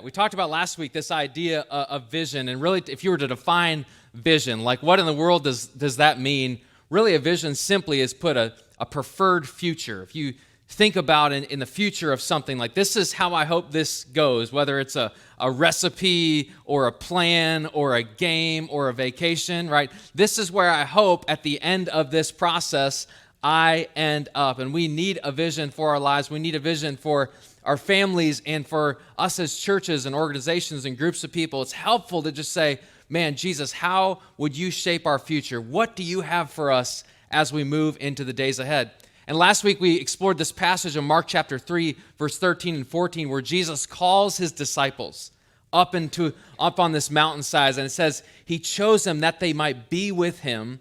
We talked about last week this idea of vision, and really, if you were to define vision, like what in the world does that mean? Really, a vision simply is put a preferred future. If you think about in the future of something, like this is how I hope this goes, whether it's a recipe or a plan or a game or a vacation, right? This is where I hope at the end of this process I end up. And we need a vision for our lives. We need a vision for our families and for us as churches and organizations and groups of people. It's helpful to just say, man, Jesus, how would you shape our future? What do you have for us as we move into the days ahead? And last week we explored this passage in Mark chapter 3, verse 13 and 14, where Jesus calls his disciples up on this mountainside, and it says he chose them that they might be with him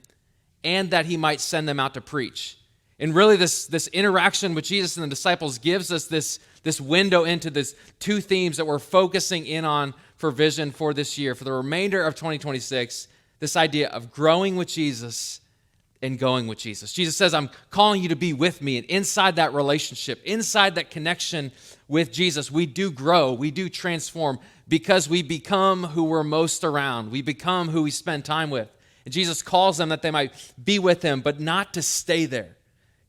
and that he might send them out to preach. And really this interaction with Jesus and the disciples gives us this window into these two themes that we're focusing in on for vision for this year, for the remainder of 2026, this idea of growing with Jesus and going with Jesus. Jesus says, I'm calling you to be with me, and inside that relationship, inside that connection with Jesus, we do grow, we do transform, because we become who we're most around. We become who we spend time with. And Jesus calls them that they might be with him, but not to stay there.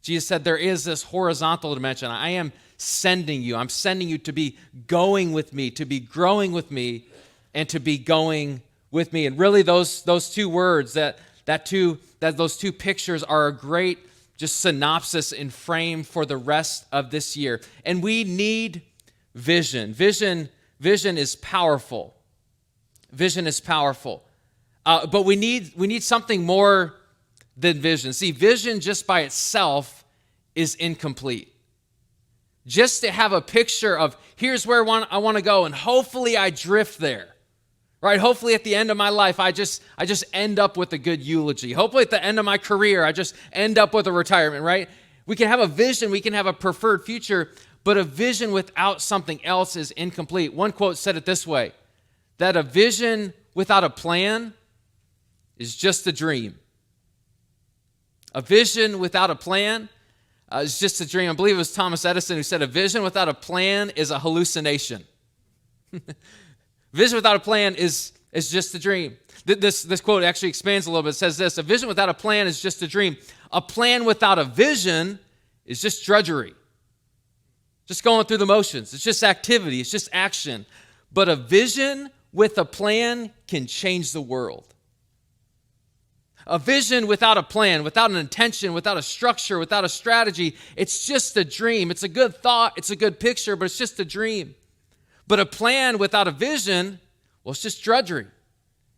Jesus said there is this horizontal dimension. I am sending you. I'm sending you to be going with me, to be growing with me, and to be going with me. And really those two words, those two pictures are a great just synopsis and frame for the rest of this year. And we need vision. Vision is powerful. Vision is powerful. But we need something more than vision. See, vision just by itself is incomplete. Just to have a picture of here's where I want to go, and hopefully I drift there, right? Hopefully at the end of my life, I just end up with a good eulogy. Hopefully at the end of my career, I just end up with a retirement, right? We can have a vision, we can have a preferred future, but a vision without something else is incomplete. One quote said it this way, that a vision without a plan is just a dream. A vision without a plan is just a dream. I believe it was Thomas Edison who said a vision without a plan is a hallucination. Vision without a plan is just a dream. This quote actually expands a little bit. It says this, a vision without a plan is just a dream. A plan without a vision is just drudgery. Just going through the motions. It's just activity. It's just action. But a vision with a plan can change the world. A vision without a plan, without an intention, without a structure, without a strategy, it's just a dream. It's a good thought, it's a good picture, but it's just a dream. But a plan without a vision, well, it's just drudgery.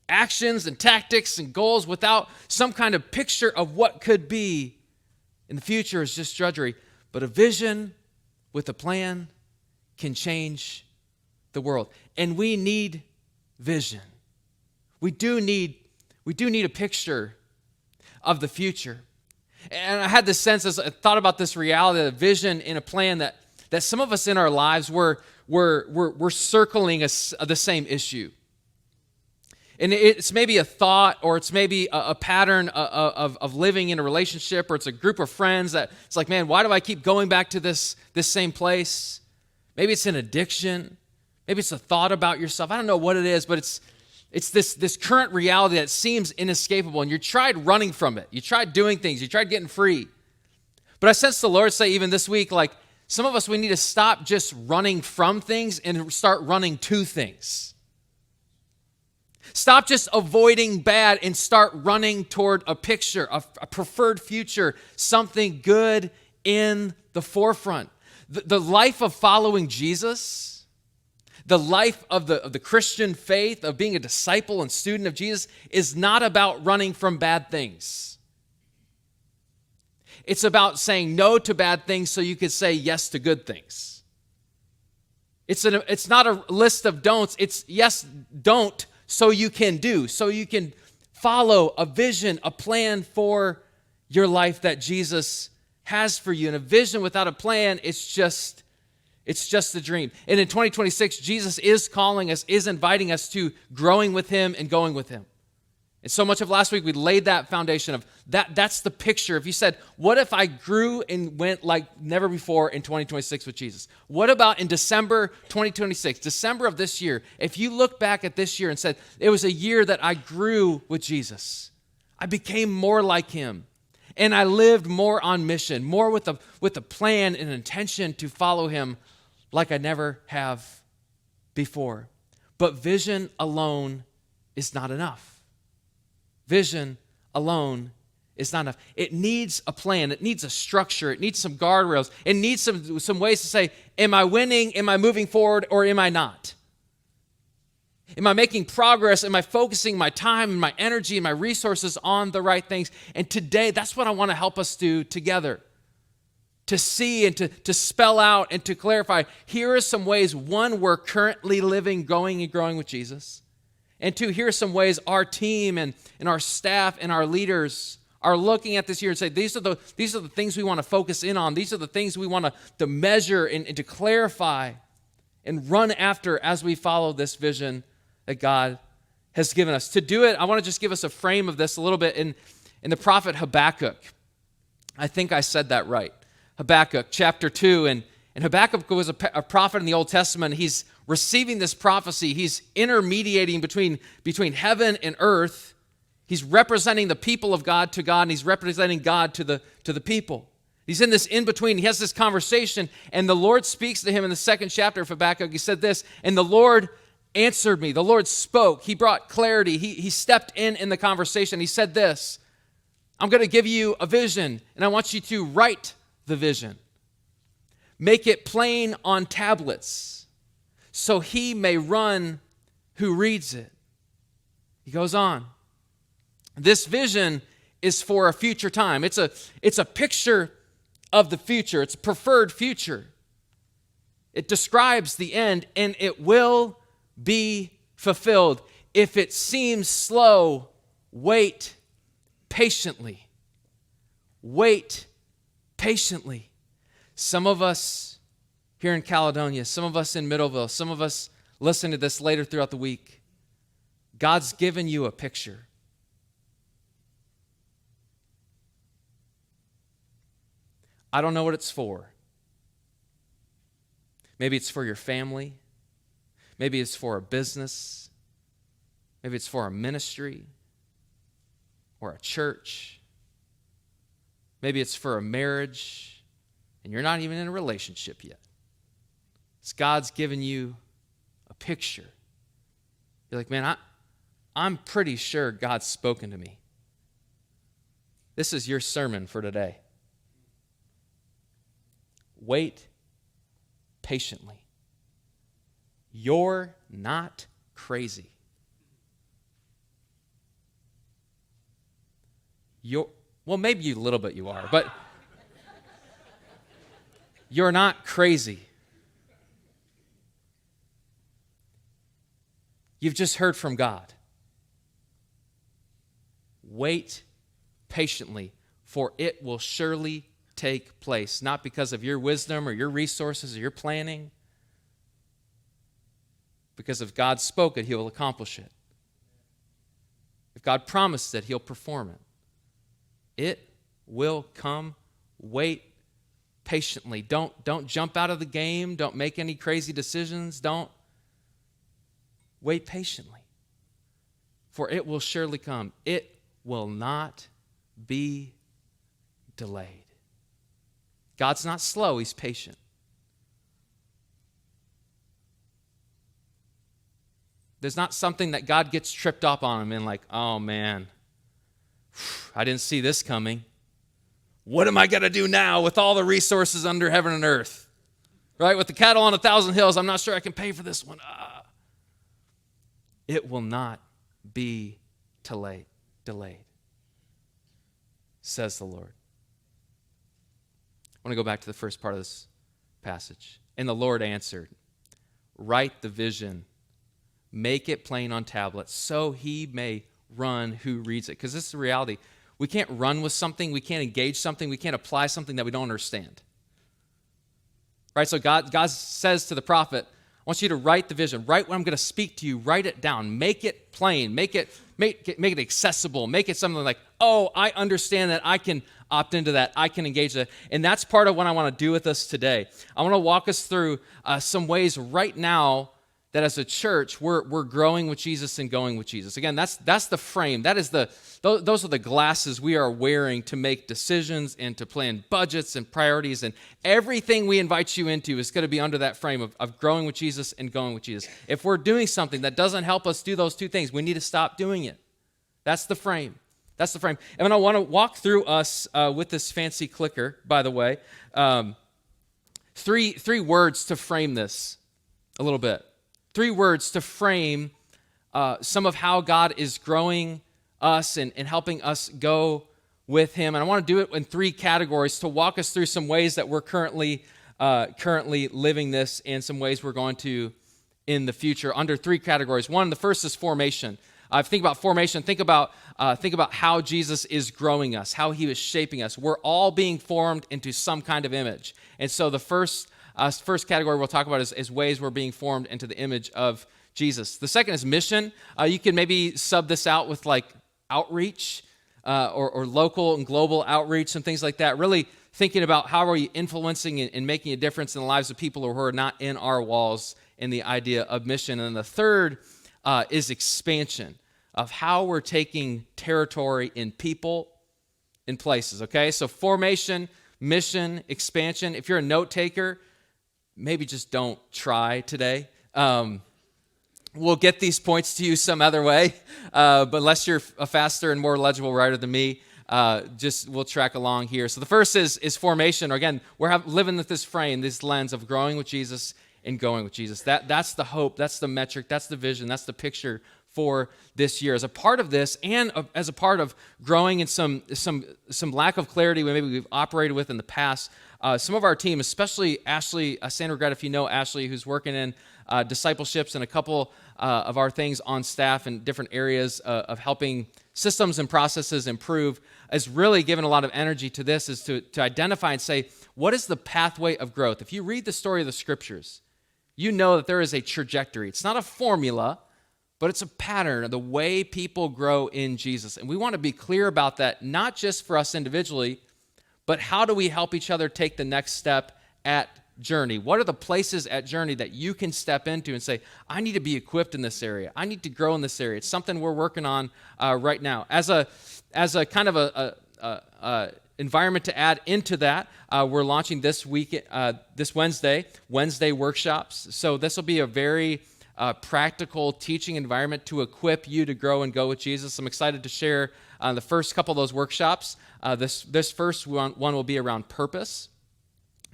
Actions and tactics and goals without some kind of picture of what could be in the future is just drudgery. But a vision with a plan can change the world. And we need vision. We do need a picture of the future. And I had this sense as I thought about this reality, a vision and a plan that some of us in our lives we're circling the same issue. And it's maybe a thought, or it's maybe a pattern of living in a relationship, or it's a group of friends that it's like, man, why do I keep going back to this same place? Maybe it's an addiction. Maybe it's a thought about yourself. I don't know what it is, but it's this current reality that seems inescapable, and you tried running from it. You tried doing things. You tried getting free. But I sense the Lord say even this week, like some of us, we need to stop just running from things and start running to things. Stop just avoiding bad and start running toward a picture, a preferred future, something good in the forefront. The life of following Jesus, the life of the Christian faith, of being a disciple and student of Jesus, is not about running from bad things. It's about saying no to bad things so you could say yes to good things. It's not a list of don'ts. It's yes, don't, so you can do, so you can follow a vision, a plan for your life that Jesus has for you. And a vision without a plan, it's just a dream. And in 2026, Jesus is calling us, is inviting us to growing with him and going with him. And so much of last week, we laid that foundation of that's the picture. If you said, what if I grew and went like never before in 2026 with Jesus? What about in December 2026, December of this year, if you look back at this year and said, it was a year that I grew with Jesus. I became more like him. And I lived more on mission, more with a plan and intention to follow him like I never have before. But vision alone is not enough. Vision alone is not enough. It needs a plan. It needs a structure. It needs some guardrails. It needs some ways to say, am I winning? Am I moving forward? Or am I not? Am I making progress? Am I focusing my time and my energy and my resources on the right things? And today, that's what I want to help us do together. To see and to spell out and to clarify, here are some ways, one, we're currently living, going and growing with Jesus. And two, here are some ways our team and our staff and our leaders are looking at this year and say, these are the things we want to focus in on. These are the things we want to measure and to clarify and run after as we follow this vision that God has given us. To do it, I want to just give us a frame of this a little bit in the prophet Habakkuk. I think I said that right. Habakkuk chapter 2, and Habakkuk was a prophet in the Old Testament. He's receiving this prophecy. He's intermediating between heaven and earth. He's representing the people of God to God, and he's representing God to the people. He's in this in-between. He has this conversation, and the Lord speaks to him in the second chapter of Habakkuk. He said this, and the Lord answered me. The Lord spoke. He brought clarity. He stepped in the conversation. He said this, I'm going to give you a vision, and I want you to write the vision. Make it plain on tablets, so he may run who reads it. He goes on. This vision is for a future time. It's a picture of the future. It's a preferred future. It describes the end, and it will be fulfilled. If it seems slow, wait patiently. Wait patiently. Some of us here in Caledonia, some of us in Middleville, some of us listening to this later throughout the week, God's given you a picture. I don't know what it's for. Maybe it's for your family. Maybe it's for a business. Maybe it's for a ministry or a church. Maybe it's for a marriage. And you're not even in a relationship yet. It's God's given you a picture. You're like, man, I'm pretty sure God's spoken to me. This is your sermon for today. Wait patiently. You're not crazy. Well, maybe a little bit you are, but you're not crazy. You've just heard from God. Wait patiently, for it will surely take place, not because of your wisdom or your resources or your planning. Because if God spoke it, he will accomplish it. If God promised it, he'll perform it. It will come. Wait patiently. Don't jump out of the game. Don't make any crazy decisions. Don't. Wait patiently. For it will surely come. It will not be delayed. God's not slow, he's patient. There's not something that God gets tripped up on him and like, oh man, I didn't see this coming. What am I going to do now with all the resources under heaven and earth? Right? With the cattle on 1,000 hills, I'm not sure I can pay for this one. It will not be delayed, says the Lord. I want to go back to the first part of this passage. And the Lord answered, write the vision, make it plain on tablets, so he may run who reads it. Because this is the reality. We can't run with something, we can't engage something, we can't apply something that we don't understand. Right? So God says to the prophet, I want you to write the vision. Write what I'm going to speak to you. Write it down. Make it plain. Make it accessible. Make it something like, oh, I understand that. I can opt into that. I can engage that. And that's part of what I want to do with us today. I want to walk us through some ways right now that as a church, we're growing with Jesus and going with Jesus. Again, that's the frame. Those are the glasses we are wearing to make decisions and to plan budgets and priorities. And everything we invite you into is going to be under that frame of growing with Jesus and going with Jesus. If we're doing something that doesn't help us do those two things, we need to stop doing it. That's the frame. That's the frame. And I want to walk through us with this fancy clicker, by the way. Three words to frame this a little bit. 3 words to frame some of how God is growing us and helping us go with him. And I want to do it in 3 categories to walk us through some ways that we're currently living this and some ways we're going to in the future under 3 categories. The first is formation. Think about formation. Think about how Jesus is growing us, how he is shaping us. We're all being formed into some kind of image. And so the first category we'll talk about is ways we're being formed into the image of Jesus. The second is mission. You can maybe sub this out with like outreach or local and global outreach and things like that. Really thinking about how are we influencing and making a difference in the lives of people who are not in our walls in the idea of mission. And the third is expansion of how we're taking territory in people, in places, okay? So formation, mission, expansion. If you're a note taker, maybe just don't try today. We'll get these points to you some other way, but unless you're a faster and more legible writer than me, we'll track along here. So the first is formation. Or again, we're living with this frame, this lens of growing with Jesus and going with Jesus. That's the hope, that's the metric, that's the vision, that's the picture for this year. As a part of this and as a part of growing in some lack of clarity maybe we've operated with in the past, some of our team, especially Ashley Sandregret, if you know Ashley, who's working in discipleships and a couple of our things on staff in different areas of helping systems and processes improve, is really given a lot of energy to this, is to identify and say, what is the pathway of growth? If you read the story of the scriptures, you know that there is a trajectory. It's not a formula, but it's a pattern of the way people grow in Jesus. And we want to be clear about that, not just for us individually, but how do we help each other take the next step at Journey? What are the places at Journey that you can step into and say, I need to be equipped in this area. I need to grow in this area. It's something we're working on right now. As a kind of a environment to add into that, we're launching this Wednesday workshops. So this will be a very practical teaching environment to equip you to grow and go with Jesus. I'm excited to share the first couple of those workshops. This first one will be around purpose,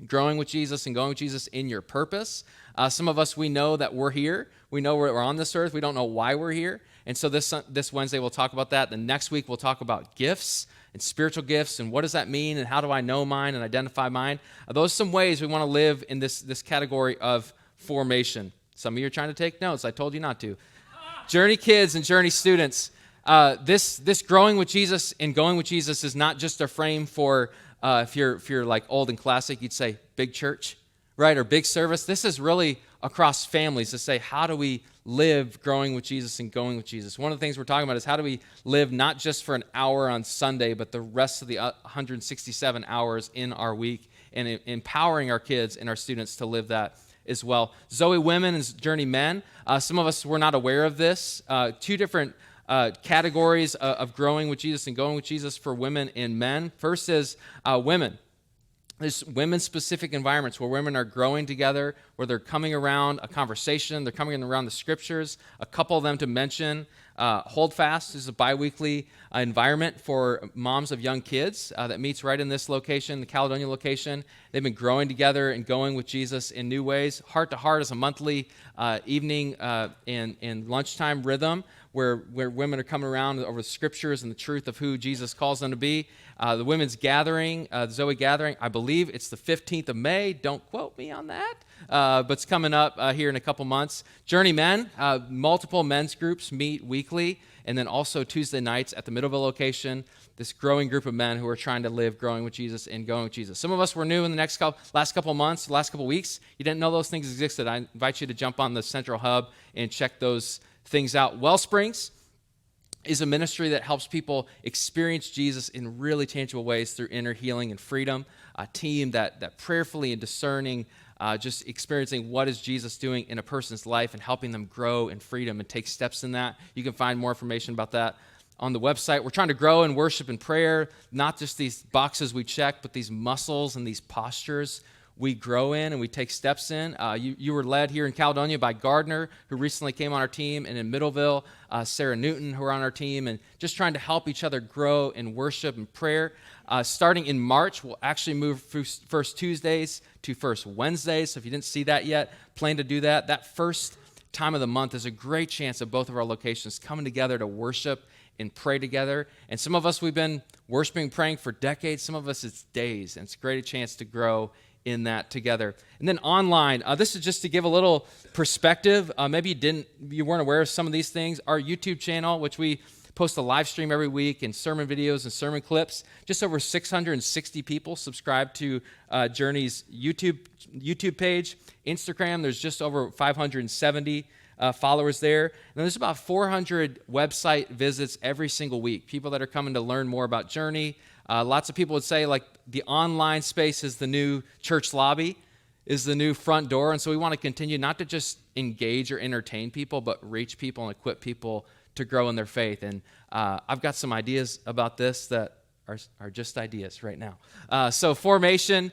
growing with Jesus and going with Jesus in your purpose. Some of us, we know that we're here. We know we're on this earth. We don't know why we're here. And so this Wednesday, we'll talk about that. The next week, we'll talk about gifts and spiritual gifts and what does that mean and how do I know mine and identify mine. Those are some ways we want to live in this category of formation. Some of you are trying to take notes. I told you not to. Journey kids and Journey students, this growing with Jesus and going with Jesus is not just a frame for, if you're like old and classic, you'd say big church, right, or big service. This is really across families to say, how do we live growing with Jesus and going with Jesus? One of the things we're talking about is how do we live not just for an hour on Sunday, but the rest of the 167 hours in our week, and empowering our kids and our students to live that as well. Zoe women and Journey men. Some of us were not aware of this. 2 different categories of growing with Jesus and going with Jesus for women and men. First is women. There's women-specific environments where women are growing together, where they're coming around a conversation, they're coming around the scriptures. A couple of them to mention. Hold Fast is a bi-weekly environment for moms of young kids that meets right in this location, the Caledonia location. They've been growing together and going with Jesus in new ways. Heart to Heart is a monthly evening and lunchtime rhythm where women are coming around over the scriptures and the truth of who Jesus calls them to be. The women's gathering, Zoe gathering, I believe it's the 15th of May. Don't quote me on that. but it's coming up here in a couple months. Journey Men, multiple men's groups meet weekly, and then also Tuesday nights at the Middleville location, this growing group of men who are trying to live growing with Jesus and going with Jesus. Some of us were new in the last couple months, last couple weeks. You didn't know those things existed. I invite you to jump on the Central Hub and check those things out. Wellsprings is a ministry that helps people experience Jesus in really tangible ways through inner healing and freedom. A team that prayerfully and discerning, just experiencing what is Jesus doing in a person's life and helping them grow in freedom and take steps in that. You can find more information about that on the website. We're trying to grow in worship and prayer, not just these boxes we check, but these muscles and these postures we grow in and we take steps in. You were led here in Caledonia by Gardner, who recently came on our team, and in Middleville, Sarah Newton, who are on our team, and just trying to help each other grow in worship and prayer. Starting in March, we'll actually move First Tuesdays to First Wednesdays. So if you didn't see that yet, plan to do that. That first time of the month is a great chance of both of our locations coming together to worship and pray together. And some of us, we've been worshiping, praying for decades. Some of us, it's days, and it's a great chance to grow in that together. And then online, this is just to give a little perspective. Maybe you weren't aware of some of these things. Our YouTube channel, which we post a live stream every week and sermon videos and sermon clips. Just over 660 people subscribe to Journey's YouTube page. Instagram, there's just over 570 followers there. And there's about 400 website visits every single week. People that are coming to learn more about Journey. Lots of people would say, like, the online space is the new church lobby, is the new front door. And so we want to continue not to just engage or entertain people, but reach people and equip people to grow in their faith. And I've got some ideas about this that are just ideas right now. So formation,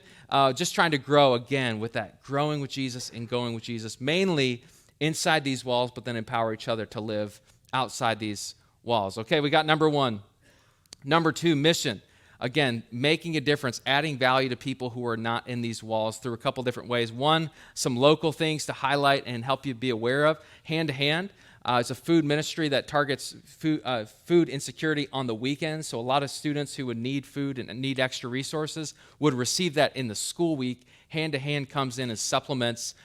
just trying to grow again with that, growing with Jesus and going with Jesus, mainly inside these walls, but then empower each other to live outside these walls. Okay, we got number one. Number two, mission. Again, making a difference, adding value to people who are not in these walls through a couple different ways. One, some local things to highlight and help you be aware of. Hand to Hand. It's a food ministry that targets food insecurity on the weekends. So a lot of students who would need food and need extra resources would receive that in the school week. Hand to Hand comes in and supplements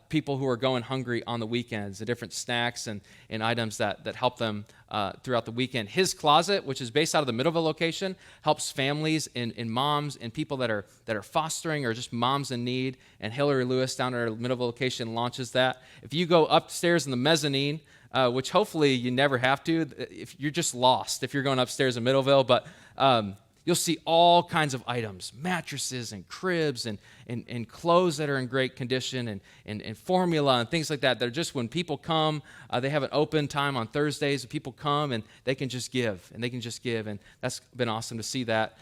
people who are going hungry on the weekends, the different snacks and items that help them throughout the weekend. His Closet, which is based out of the Middleville location, helps families and moms and people that are fostering or just moms in need. And Hillary Lewis down at our Middleville location launches that. If you go upstairs in the mezzanine, which hopefully you never have to, if you're just lost if you're going upstairs in Middleville, but you'll see all kinds of items, mattresses and cribs and clothes that are in great condition and formula and things like that. They're just, when people come, they have an open time on Thursdays. People come and they can just give, and that's been awesome to see that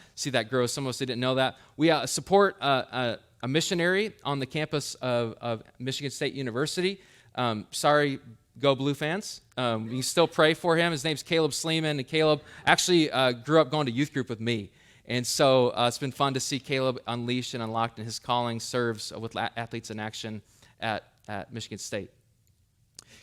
grow. Some of us didn't know that. We support a missionary on the campus of Michigan State University. Sorry, Go Blue fans. You can still pray for him. His name's Caleb Sleeman, and Caleb actually grew up going to youth group with me. And so it's been fun to see Caleb unleashed and unlocked in his calling, serves with Athletes in Action at Michigan State.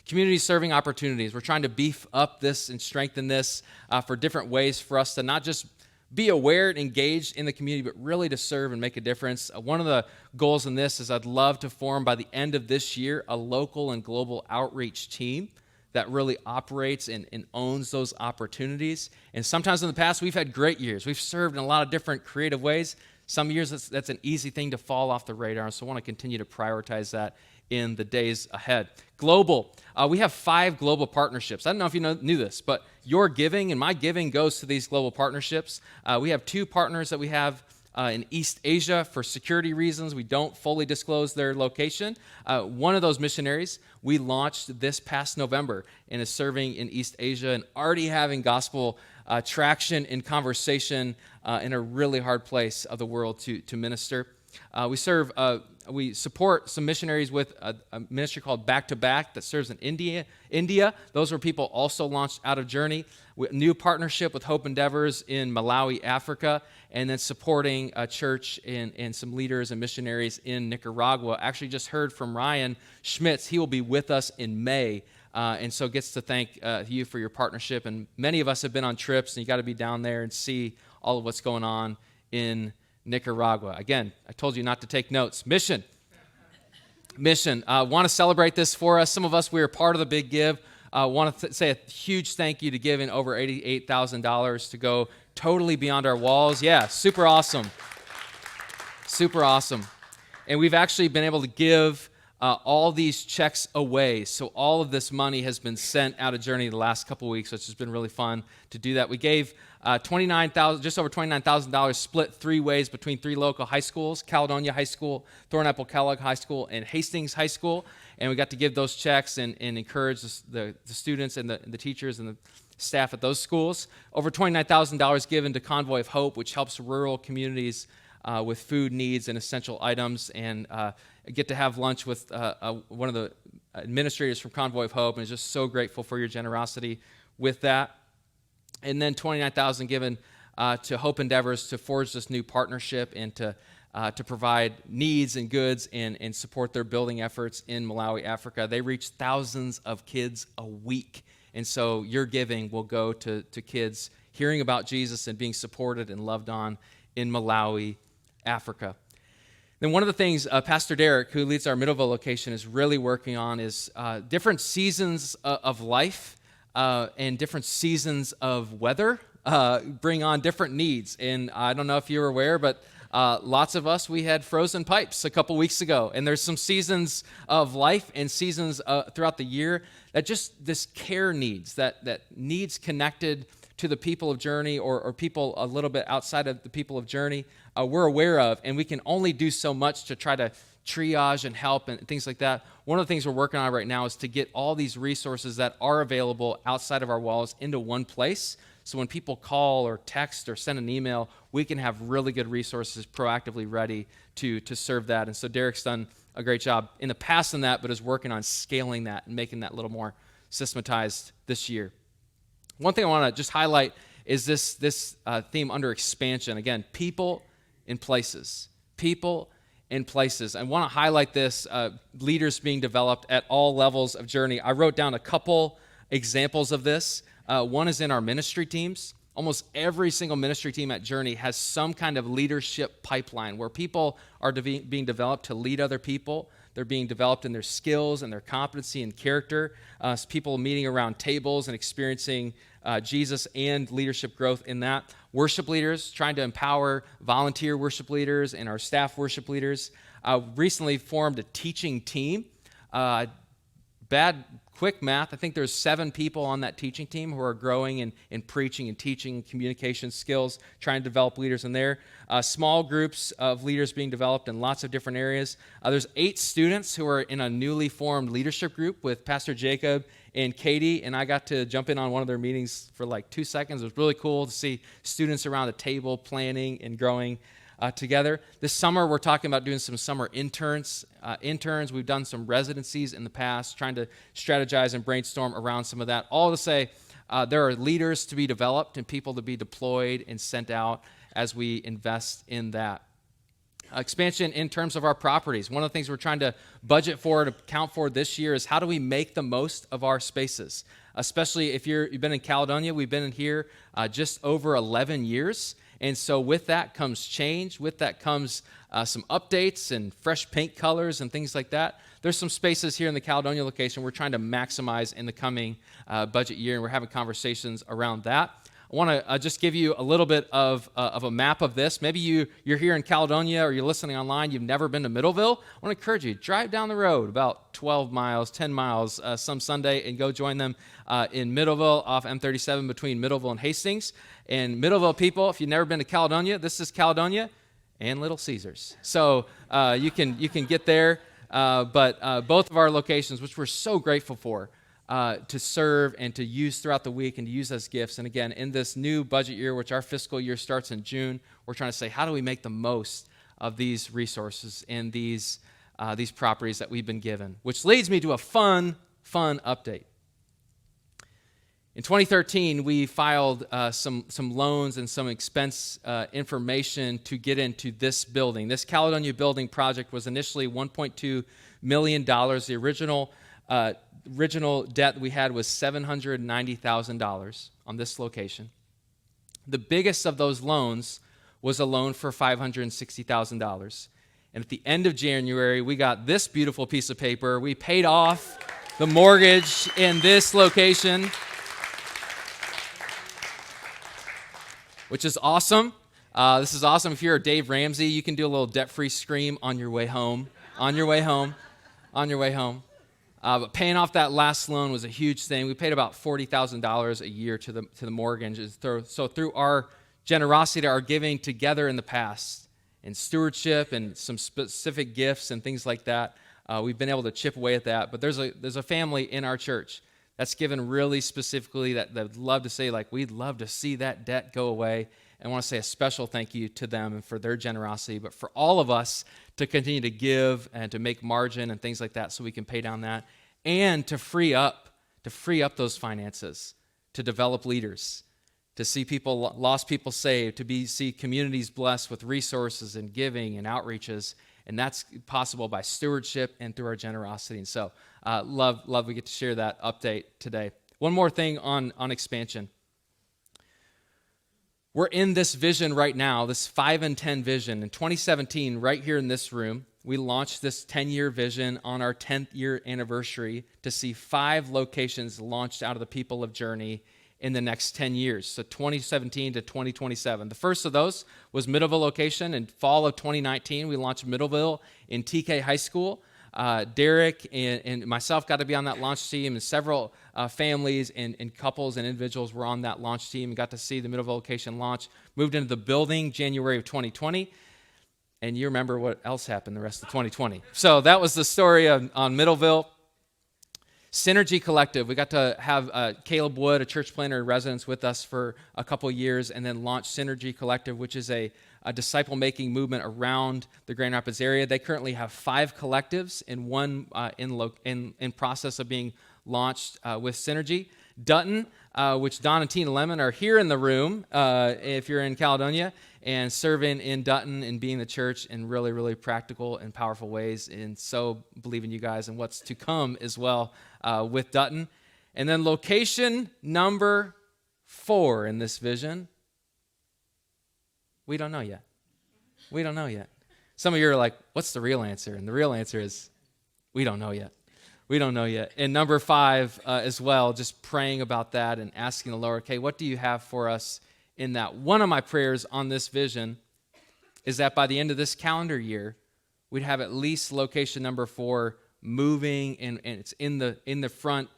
Community serving opportunities. We're trying to beef up this and strengthen this for different ways for us to not just be aware and engaged in the community, but really to serve and make a difference. One of the goals in this is I'd love to form by the end of this year a local and global outreach team that really operates and owns those opportunities. And sometimes in the past, we've had great years. We've served in a lot of different creative ways. Some years, that's an easy thing to fall off the radar, so I want to continue to prioritize that in the days ahead. Global. We have 5 global partnerships. I don't know if you knew this, but your giving and my giving goes to these global partnerships. We have 2 partners that we have in East Asia for security reasons. We don't fully disclose their location. One of those missionaries we launched this past November and is serving in East Asia and already having gospel traction and conversation in a really hard place of the world to minister. We support some missionaries with a ministry called Back to Back that serves in India. Those were people also launched out of Journey. New partnership with Hope Endeavors in Malawi, Africa, and then supporting a church and some leaders and missionaries in Nicaragua. Actually just heard from Ryan Schmitz. He will be with us in May, and so gets to thank you for your partnership. And many of us have been on trips, and you got to be down there and see all of what's going on in Nicaragua. Again, I told you not to take notes. Mission. mission. Want to celebrate this for us. Some of us, we are part of the big give. Want to say a huge thank you to giving over $88,000 to go totally beyond our walls. Yeah, super awesome. Super awesome. And we've actually been able to give all these checks away. So all of this money has been sent out of Journey the last couple weeks, which has been really fun to do that. We gave just over $29,000 split three ways between three local high schools: Caledonia High School, Thornapple Kellogg High School, and Hastings High School. And we got to give those checks and encourage the students and the teachers and the staff at those schools. Over $29,000 given to Convoy of Hope, which helps rural communities with food needs and essential items, and get to have lunch with one of the administrators from Convoy of Hope, and is just so grateful for your generosity with that. And then $29,000 given to Hope Endeavors to forge this new partnership and to provide needs and goods and support their building efforts in Malawi, Africa. They reach thousands of kids a week, and so your giving will go to kids hearing about Jesus and being supported and loved on in Malawi, Africa. Then one of the things Pastor Derek, who leads our Middleville location, is really working on is different seasons of life and different seasons of weather bring on different needs. And I don't know if you're aware, but lots of us, we had frozen pipes a couple weeks ago. And there's some seasons of life and seasons throughout the year that just this care needs, that needs connected to the people of Journey or people a little bit outside of the people of Journey, we're aware of, and we can only do so much to try to triage and help and things like that. One of the things we're working on right now is to get all these resources that are available outside of our walls into one place. So when people call or text or send an email, we can have really good resources proactively ready to serve that. And so Derek's done a great job in the past in that, but is working on scaling that and making that a little more systematized this year. One thing I want to just highlight is this theme under expansion. Again, people in places. People in places. I want to highlight this, leaders being developed at all levels of Journey. I wrote down a couple examples of this. One is in our ministry teams. Almost every single ministry team at Journey has some kind of leadership pipeline where people are being developed to lead other people. They're being developed in their skills and their competency and character. People meeting around tables and experiencing Jesus and leadership growth in that. Worship leaders, trying to empower volunteer worship leaders and our staff worship leaders. Recently formed a teaching team. Quick math, I think there's 7 people on that teaching team who are growing in preaching and teaching communication skills, trying to develop leaders in there. Small groups of leaders being developed in lots of different areas. There's 8 students who are in a newly formed leadership group with Pastor Jacob and Katie, and I got to jump in on one of their meetings for like 2 seconds. It was really cool to see students around the table planning and growing together. This summer, we're talking about doing some summer interns. We've done some residencies in the past, trying to strategize and brainstorm around some of that. All to say, there are leaders to be developed and people to be deployed and sent out as we invest in that. Expansion in terms of our properties. One of the things we're trying to budget for, to account for this year, is how do we make the most of our spaces? Especially if you've been in Caledonia. We've been in here just over 11 years. And so with that comes change. With that comes some updates and fresh paint colors and things like that. There's some spaces here in the Caledonia location we're trying to maximize in the coming budget year, and we're having conversations around that. I want to just give you a little bit of a map of this. Maybe you're here in Caledonia or you're listening online, you've never been to Middleville. I want to encourage you, drive down the road about 12 miles, 10 miles some Sunday and go join them in Middleville off M37 between Middleville and Hastings. And Middleville people, if you've never been to Caledonia, this is Caledonia and Little Caesars. So you can get there, but both of our locations, which we're so grateful for, to serve and to use throughout the week and to use as gifts. And again, in this new budget year, which our fiscal year starts in June, we're trying to say, how do we make the most of these resources and these properties that we've been given? Which leads me to a fun update. In 2013, we filed some loans and some expense information to get into this building. This Caledonia building project was initially $1.2 million. The original debt we had was $790,000 on this location. The biggest of those loans was a loan for $560,000. And at the end of January, we got this beautiful piece of paper. We paid off the mortgage in this location, which is awesome. This is awesome. If you're a Dave Ramsey, you can do a little debt-free scream on your way home. But paying off that last loan was a huge thing. We paid about $40,000 a year to the mortgage. So through our generosity, our giving together in the past, and stewardship and some specific gifts and things like that, we've been able to chip away at that. But there's a family in our church that's given really specifically that would love to say, like, we'd love to see that debt go away. And I want to say a special thank you to them and for their generosity, but for all of us to continue to give and to make margin and things like that so we can pay down that, and to free up those finances, to develop leaders, to see lost people saved, to see communities blessed with resources and giving and outreaches. And that's possible by stewardship and through our generosity. And so love we get to share that update today. One more thing on expansion. We're in this vision right now, this 5 and 10 vision. In 2017, right here in this room, we launched this 10-year vision on our 10th year anniversary to see 5 locations launched out of the people of Journey in the next 10 years, so 2017 to 2027. The first of those was Middleville location. In fall of 2019, we launched Middleville in TK High School. Derek and myself got to be on that launch team, and several families and couples and individuals were on that launch team and got to see the Middleville location launch. Moved into the building January of 2020, and you remember what else happened the rest of 2020. So that was the story on Middleville. Synergy Collective, we got to have Caleb Wood, a church planner in residence, with us for a couple years, and then launch Synergy Collective, which is a disciple-making movement around the Grand Rapids area. They currently have 5 collectives and one in process of being launched with Synergy. Dutton, which Don and Tina Lemon are here in the room if you're in Caledonia, and serving in Dutton and being the church in really, really practical and powerful ways. And so believe in you guys and what's to come as well with Dutton. And then location number 4 in this vision, we don't know yet. We don't know yet. Some of you are like, what's the real answer? And the real answer is, we don't know yet. We don't know yet. And number 5 as well, just praying about that and asking the Lord, okay, what do you have for us in that? One of my prayers on this vision is that by the end of this calendar year, we'd have at least location number 4 moving, and it's in the front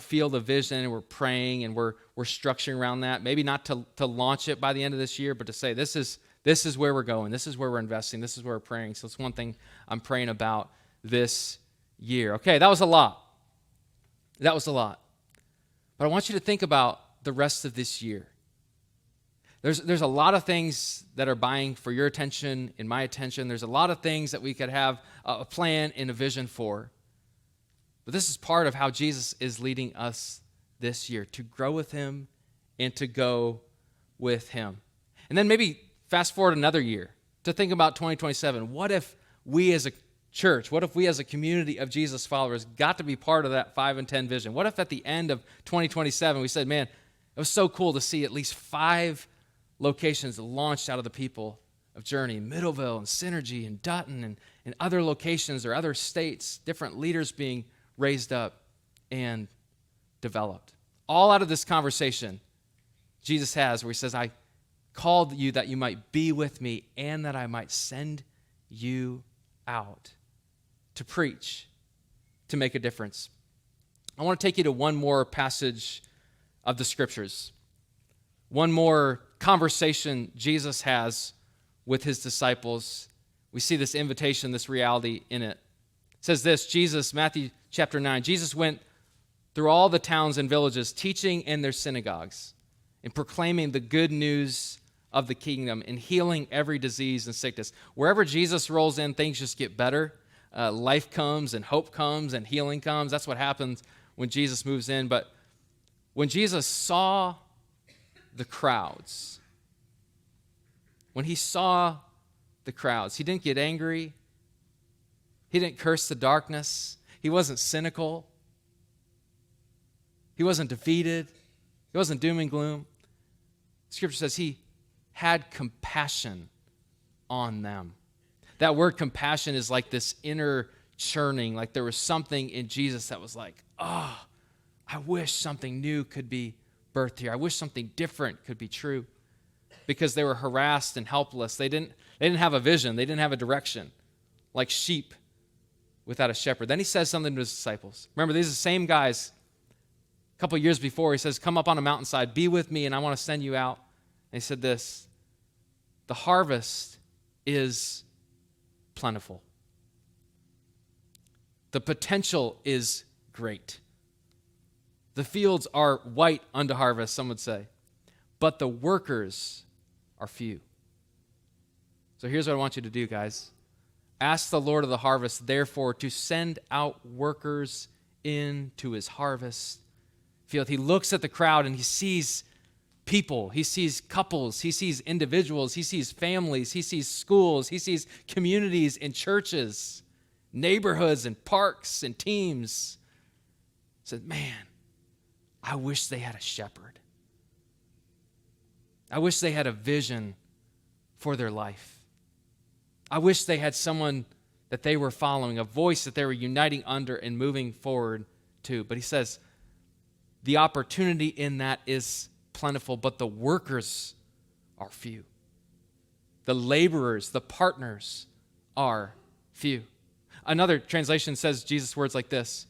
field of vision, and we're praying and we're structuring around that. Maybe not to launch it by the end of this year, but to say this is where we're going, this is where we're investing, this is where we're praying. So it's one thing I'm praying about this year. Okay, that was a lot. But I want you to think about the rest of this year. There's a lot of things that are vying for your attention and my attention. There's a lot of things that we could have a plan and a vision for. But this is part of how Jesus is leading us this year, to grow with him and to go with him. And then maybe fast forward another year to think about 2027. What if we as a church, what if we as a community of Jesus followers got to be part of that 5 and 10 vision? What if at the end of 2027 we said, man, it was so cool to see at least 5 locations launched out of the people of Journey, Middleville and Synergy and Dutton and other locations or other states, different leaders being raised up and developed. All out of this conversation Jesus has where he says, I called you that you might be with me and that I might send you out to preach, to make a difference. I want to take you to one more passage of the scriptures, one more conversation Jesus has with his disciples. We see this invitation, this reality in it. It says this, Jesus, Matthew chapter 9, Jesus went through all the towns and villages, teaching in their synagogues and proclaiming the good news of the kingdom and healing every disease and sickness. Wherever Jesus rolls in, things just get better. Life comes and hope comes and healing comes. That's what happens when Jesus moves in. But when Jesus saw the crowds, when he saw the crowds, he didn't get angry. He didn't curse the darkness. He wasn't cynical. He wasn't defeated. He wasn't doom and gloom. Scripture says he had compassion on them. That word compassion is like this inner churning, like there was something in Jesus that was like, oh, I wish something new could be birthed here. I wish something different could be true, because they were harassed and helpless. They didn't have a vision. They didn't have a direction, like sheep without a shepherd. Then he says something to his disciples. Remember, these are the same guys. A couple of years before, he says, come up on a mountainside, be with me, and I want to send you out. And he said this, the harvest is plentiful. The potential is great. The fields are white unto harvest, some would say, but the workers are few. So here's what I want you to do, guys. Ask the Lord of the harvest, therefore, to send out workers into his harvest field. He looks at the crowd and he sees people. He sees couples. He sees individuals. He sees families. He sees schools. He sees communities and churches, neighborhoods and parks and teams. He said, man, I wish they had a shepherd. I wish they had a vision for their life. I wish they had someone that they were following, a voice that they were uniting under and moving forward to. But he says, the opportunity in that is plentiful, but the workers are few. The laborers, the partners are few. Another translation says Jesus' words like this,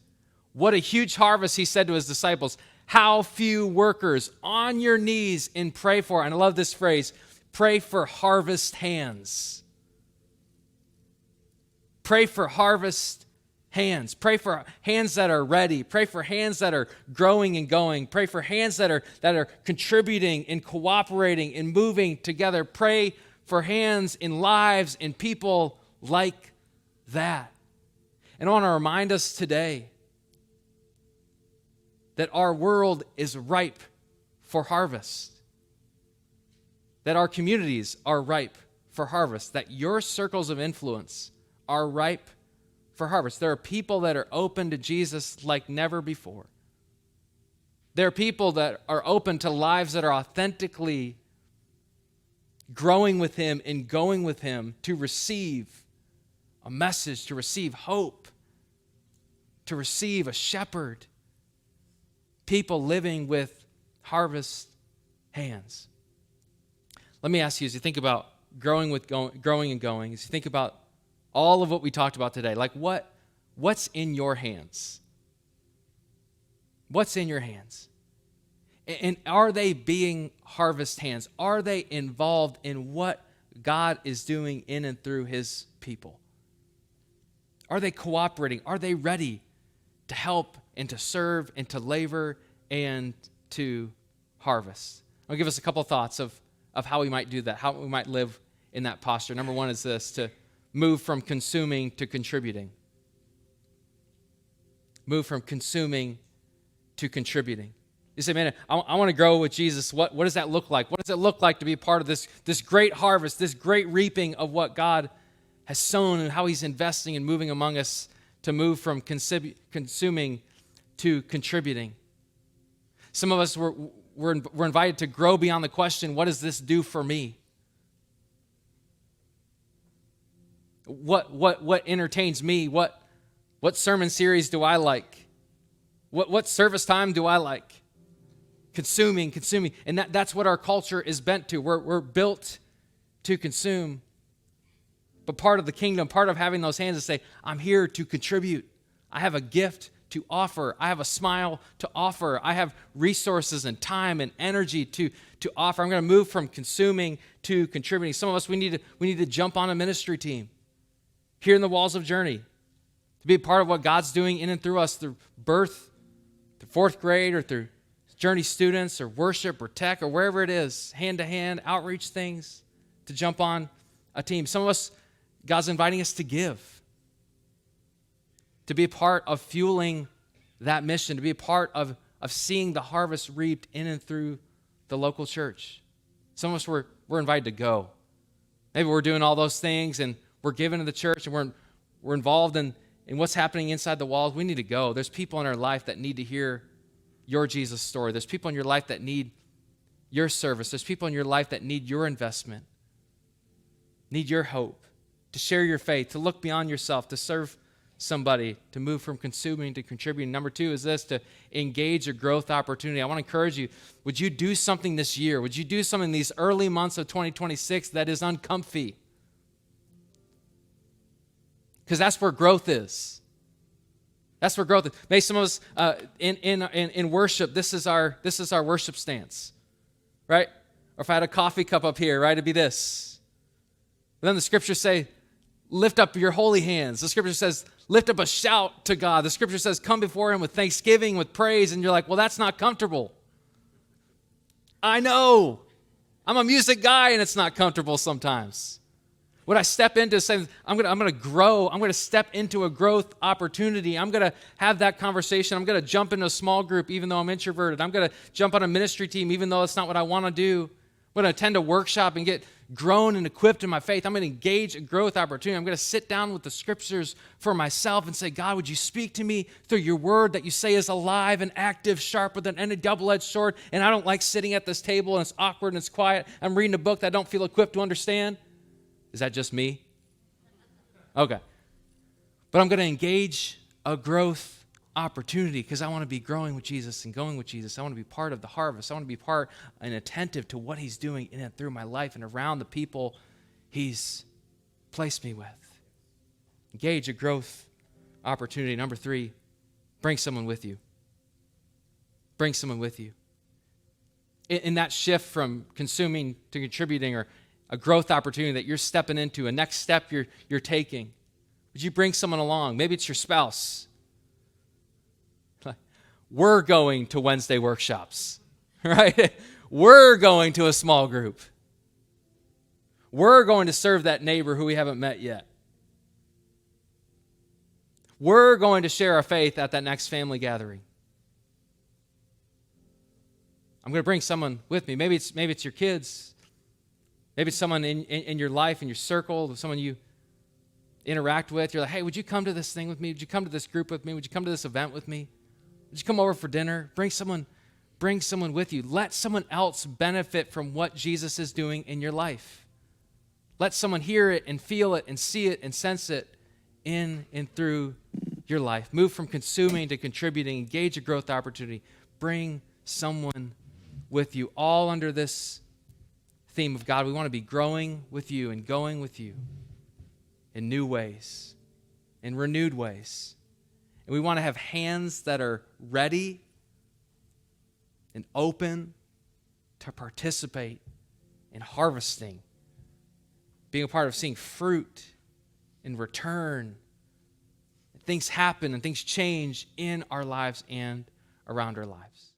what a huge harvest, he said to his disciples, how few workers, on your knees and pray for, and I love this phrase, pray for harvest hands. Pray for harvest hands. Pray for hands that are ready. Pray for hands that are growing and going. Pray for hands that are contributing and cooperating and moving together. Pray for hands in lives and people like that. And I want to remind us today that our world is ripe for harvest. That our communities are ripe for harvest. That your circles of influence are ripe for harvest. There are people that are open to Jesus like never before. There are people that are open to lives that are authentically growing with him and going with him to receive a message, to receive hope, to receive a shepherd. People living with harvest hands. Let me ask you, as you think about growing and going, as you think about all of what we talked about today, like what's in your hands? What's in your hands? And are they being harvest hands? Are they involved in what God is doing in and through his people? Are they cooperating? Are they ready to help and to serve and to labor and to harvest? I'll give us a couple thoughts of how we might do that, how we might live in that posture. Number one is this, to move from consuming to contributing. Move from consuming to contributing. You say, man, I want to grow with Jesus. What does that look like? What does it look like to be a part of this great harvest, this great reaping of what God has sown and how he's investing and moving among us to move from consuming to contributing? Some of us were invited to grow beyond the question, what does this do for me? What entertains me? What sermon series do I like? What service time do I like? Consuming. And that's what our culture is bent to. We're built to consume. But part of the kingdom, part of having those hands is say, I'm here to contribute. I have a gift to offer. I have a smile to offer. I have resources and time and energy to offer. I'm going to move from consuming to contributing. Some of us, we need to jump on a ministry team here in the walls of Journey to be a part of what God's doing in and through us through birth, through fourth grade, or through Journey students or worship or tech or wherever it is, hand-to-hand outreach things, to jump on a team. Some of us, God's inviting us to give, to be a part of fueling that mission, to be a part of seeing the harvest reaped in and through the local church. Some of us, we're invited to go. Maybe we're doing all those things and we're giving to the church and we're involved in what's happening inside the walls. We need to go. There's people in our life that need to hear your Jesus story. There's people in your life that need your service. There's people in your life that need your investment, need your hope, to share your faith, to look beyond yourself, to serve somebody, to move from consuming to contributing. Number 2 is this, to engage a growth opportunity. I want to encourage you, would you do something this year? Would you do something in these early months of 2026 that is uncomfy? Because that's where growth is. That's where growth is. Maybe some of us in worship, this is our worship stance, right? Or if I had a coffee cup up here, right, it'd be this. And then the scriptures say, lift up your holy hands. The scripture says, lift up a shout to God. The scripture says, come before him with thanksgiving, with praise. And you're like, well, that's not comfortable. I know. I'm a music guy and it's not comfortable sometimes. Would I step into saying, I'm going to grow. I'm going to step into a growth opportunity. I'm going to have that conversation. I'm going to jump into a small group even though I'm introverted. I'm going to jump on a ministry team even though it's not what I want to do. I'm going to attend a workshop and get grown and equipped in my faith. I'm going to engage a growth opportunity. I'm going to sit down with the scriptures for myself and say, God, would you speak to me through your word that you say is alive and active, sharper than any double-edged sword? And I don't like sitting at this table and it's awkward and it's quiet. I'm reading a book that I don't feel equipped to understand. Is that just me? Okay. But I'm going to engage a growth opportunity because I want to be growing with Jesus and going with Jesus. I want to be part of the harvest. I want to be part and attentive to what he's doing in and through my life and around the people he's placed me with. Engage a growth opportunity. Number 3, bring someone with you. Bring someone with you. In that shift from consuming to contributing, or a growth opportunity that you're stepping into, a next step you're taking, would you bring someone along? Maybe it's your spouse. We're going to Wednesday workshops, right? We're going to a small group. We're going to serve that neighbor who we haven't met yet. We're going to share our faith at that next family gathering. I'm going to bring someone with me. Maybe it's your kids. Maybe it's someone in your life, in your circle, someone you interact with. You're like, hey, would you come to this thing with me? Would you come to this group with me? Would you come to this event with me? Would you come over for dinner? Bring someone with you. Let someone else benefit from what Jesus is doing in your life. Let someone hear it and feel it and see it and sense it in and through your life. Move from consuming to contributing. Engage a growth opportunity. Bring someone with you. All under this theme of God, we want to be growing with you and going with you in new ways, in renewed ways. And we want to have hands that are ready and open to participate in harvesting, being a part of seeing fruit in return. Things happen and things change in our lives and around our lives.